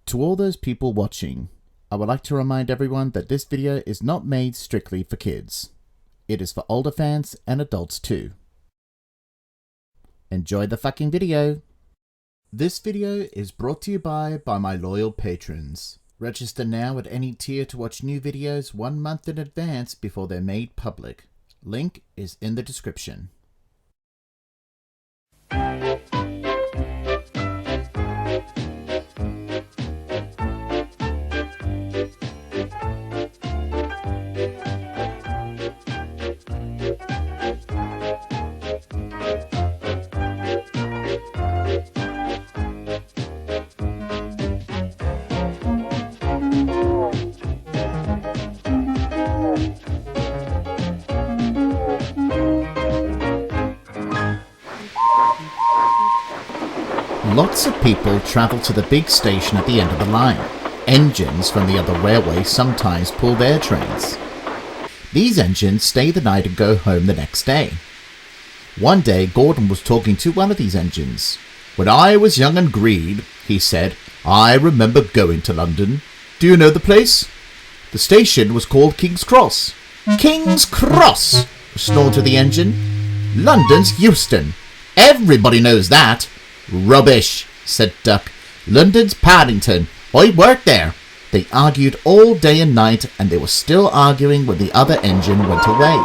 To all those people watching, I would like to remind everyone that this video is not made strictly for kids. It is for older fans and adults too. Enjoy the fucking video! This video is brought to you by my loyal patrons. Register now at any tier to watch new videos 1 month in advance before they're made public. Link is in the description. Lots of people travel to the big station at the end of the line. Engines from the other railway sometimes pull their trains. These engines stay the night and go home the next day. One day, Gordon was talking to one of these engines. "When I was young and green," he said, "I remember going to London. Do you know the place? The station was called King's Cross." "King's Cross!" snorted the engine. "London's Euston. Everybody knows that." "Rubbish," said Duck. "London's Paddington. I worked there." They argued all day and night, and they were still arguing when the other engine went away.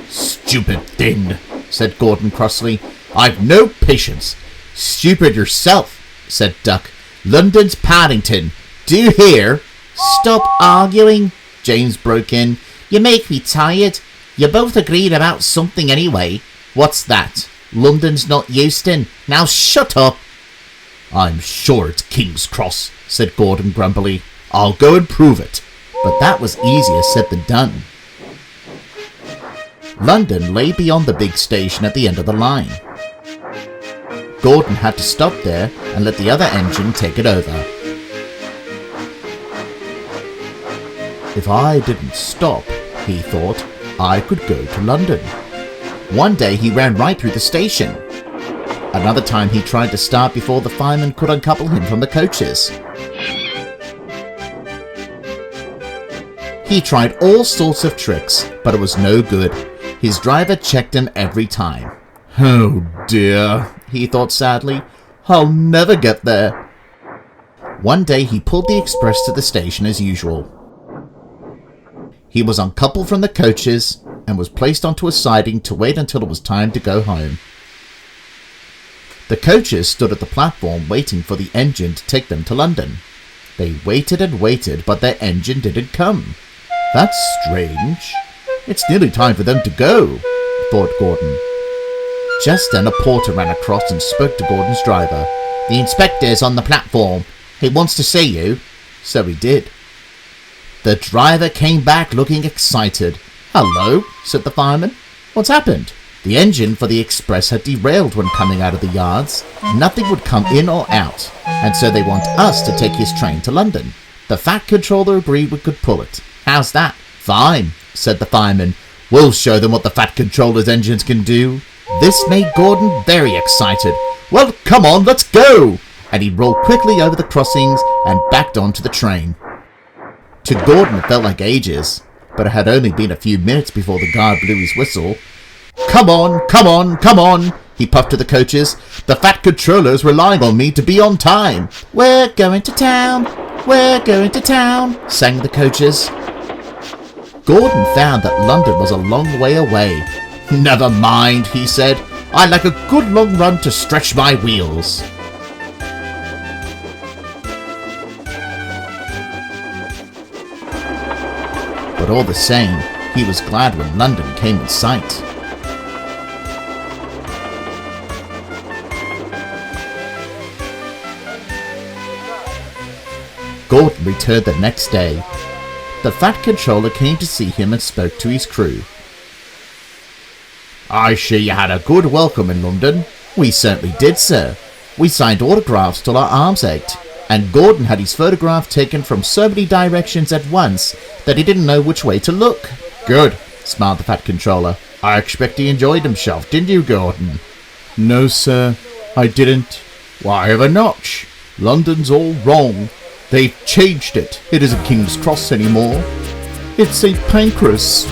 "Stupid thing," said Gordon crossly. "I've no patience." "Stupid yourself," said Duck. "London's Paddington. Do you hear?" "Stop arguing," James broke in. "You make me tired. You both agreed about something anyway." "What's that?" "London's not Euston. Now shut up." "I'm sure it's King's Cross," said Gordon grumpily. "I'll go and prove it." But that was easier said than done. London lay beyond the big station at the end of the line. Gordon had to stop there and let the other engine take it over. If I didn't stop, he thought, I could go to London. One day he ran right through the station. Another time he tried to start before the fireman could uncouple him from the coaches. He tried all sorts of tricks, but it was no good. His driver checked him every time. "Oh dear," he thought sadly, "I'll never get there." One day he pulled the express to the station as usual. He was uncoupled from the coaches and was placed onto a siding to wait until it was time to go home. The coaches stood at the platform waiting for the engine to take them to London. They waited and waited, but their engine didn't come. "That's strange. It's nearly time for them to go," thought Gordon. Just then a porter ran across and spoke to Gordon's driver. "The inspector's on the platform. He wants to see you." So he did. The driver came back looking excited. "Hello," said the fireman. "What's happened?" The engine for the express had derailed when coming out of the yards. Nothing would come in or out, and so they want us to take his train to London. The Fat Controller agreed we could pull it. "How's that?" "Fine," said the fireman. "We'll show them what the Fat Controller's engines can do." This made Gordon very excited. "Well, come on, let's go!" And he rolled quickly over the crossings and backed onto the train. To Gordon it felt like ages, but it had only been a few minutes before the guard blew his whistle. "Come on, come on, come on," he puffed to the coaches. "The Fat Controller's relying on me to be on time." "We're going to town, we're going to town," sang the coaches. Gordon found that London was a long way away. "Never mind," he said. "I like a good long run to stretch my wheels." But all the same, he was glad when London came in sight. Gordon returned the next day. The Fat Controller came to see him and spoke to his crew. "I see you had a good welcome in London." "We certainly did, sir. We signed autographs till our arms ached, and Gordon had his photograph taken from so many directions at once that he didn't know which way to look." "Good," smiled the Fat Controller. "I expect he enjoyed himself, didn't you, Gordon?" "No, sir, I didn't. Why have a notch? London's all wrong. They've changed it. It isn't King's Cross anymore. It's St. Pancras.